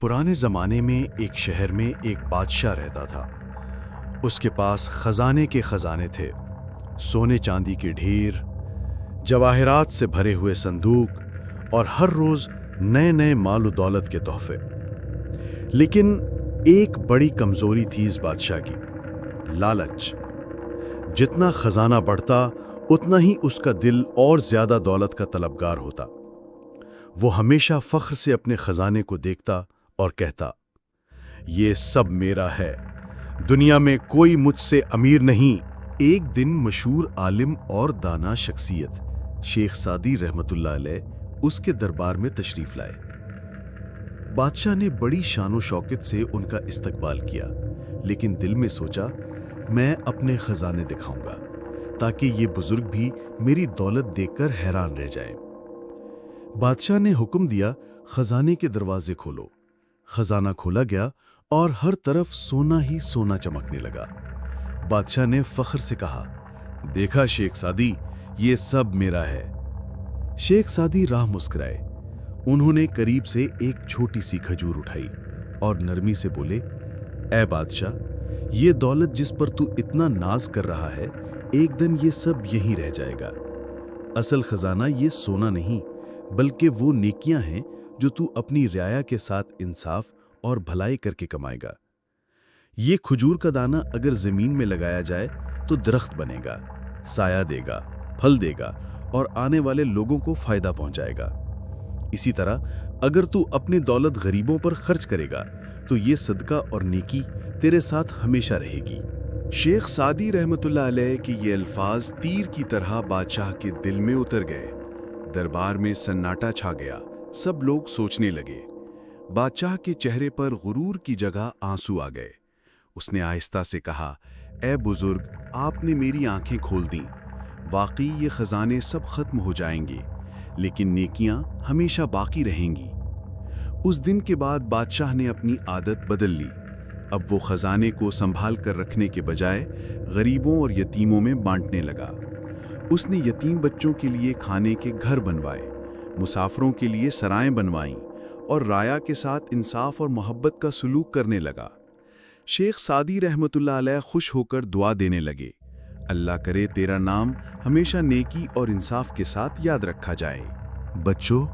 پرانے زمانے میں ایک شہر میں ایک بادشاہ رہتا تھا۔ اس کے پاس خزانے کے خزانے تھے، سونے چاندی کے ڈھیر، جواہرات سے بھرے ہوئے صندوق اور ہر روز نئے نئے مال و دولت کے تحفے۔ لیکن ایک بڑی کمزوری تھی اس بادشاہ کی: لالچ۔ جتنا خزانہ بڑھتا اتنا ہی اس کا دل اور زیادہ دولت کا طلبگار ہوتا۔ وہ ہمیشہ فخر سے اپنے خزانے کو دیکھتا اور کہتا، یہ سب میرا ہے، دنیا میں کوئی مجھ سے امیر نہیں۔ ایک دن مشہور عالم اور دانا شخصیت شیخ سعدی رحمۃ اللہ علیہ اس کے دربار میں تشریف لائے۔ بادشاہ نے بڑی شان و شوکت سے ان کا استقبال کیا، لیکن دل میں سوچا، میں اپنے خزانے دکھاؤں گا تاکہ یہ بزرگ بھی میری دولت دیکھ کر حیران رہ جائیں۔ بادشاہ نے حکم دیا، خزانے کے دروازے کھولو۔ خزانہ کھولا گیا اور ہر طرف سونا ہی سونا چمکنے لگا۔ بادشاہ نے فخر سے کہا، دیکھا شیخ سعدی، یہ سب میرا ہے۔ شیخ سعدی راہ مسکرائے۔ انہوں نے قریب سے ایک چھوٹی سی کھجور اٹھائی اور نرمی سے بولے، اے بادشاہ، یہ دولت جس پر تو اتنا ناز کر رہا ہے، ایک دن یہ سب یہیں رہ جائے گا۔ اصل خزانہ یہ سونا نہیں، بلکہ وہ نیکیاں ہیں جو تو اپنی رعایا کے ساتھ انصاف اور بھلائی کر کے کمائے گا۔ یہ کھجور کا دانہ اگر زمین میں لگایا جائے تو درخت بنے گا، سایہ دے گا، پھل دے گا اور آنے والے لوگوں کو فائدہ پہنچائے گا۔ اسی طرح اگر تو اپنی دولت غریبوں پر خرچ کرے گا تو یہ صدقہ اور نیکی تیرے ساتھ ہمیشہ رہے گی۔ شیخ سعدی رحمۃ اللہ علیہ کے یہ الفاظ تیر کی طرح بادشاہ کے دل میں اتر گئے۔ دربار میں سناٹا چھا گیا، سب لوگ سوچنے لگے۔ بادشاہ کے چہرے پر غرور کی جگہ آنسو آ گئے۔ اس نے آہستہ سے کہا، اے بزرگ، آپ نے میری آنکھیں کھول دیں۔ واقعی یہ خزانے سب ختم ہو جائیں گے، لیکن نیکیاں ہمیشہ باقی رہیں گی۔ اس دن کے بعد بادشاہ نے اپنی عادت بدل لی۔ اب وہ خزانے کو سنبھال کر رکھنے کے بجائے غریبوں اور یتیموں میں بانٹنے لگا۔ اس نے یتیم بچوں کے لیے کھانے کے گھر بنوائے، مسافروں کے لیے سرائیں بنوائیں اور رعایا کے ساتھ انصاف اور محبت کا سلوک کرنے لگا۔ شیخ سعدی رحمۃ اللہ علیہ خوش ہو کر دعا دینے لگے، اللہ کرے تیرا نام ہمیشہ نیکی اور انصاف کے ساتھ یاد رکھا جائے۔ بچوں،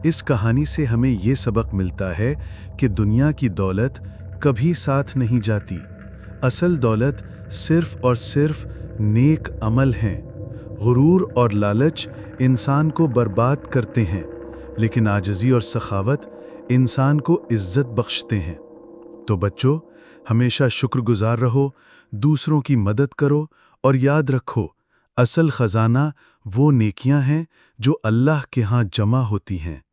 اس کہانی سے ہمیں یہ سبق ملتا ہے کہ دنیا کی دولت کبھی ساتھ نہیں جاتی۔ اصل دولت صرف اور صرف نیک عمل ہیں۔ غرور اور لالچ انسان کو برباد کرتے ہیں، لیکن عاجزی اور سخاوت انسان کو عزت بخشتے ہیں۔ تو بچوں، ہمیشہ شکر گزار رہو، دوسروں کی مدد کرو اور یاد رکھو، اصل خزانہ وہ نیکیاں ہیں جو اللہ کے ہاں جمع ہوتی ہیں۔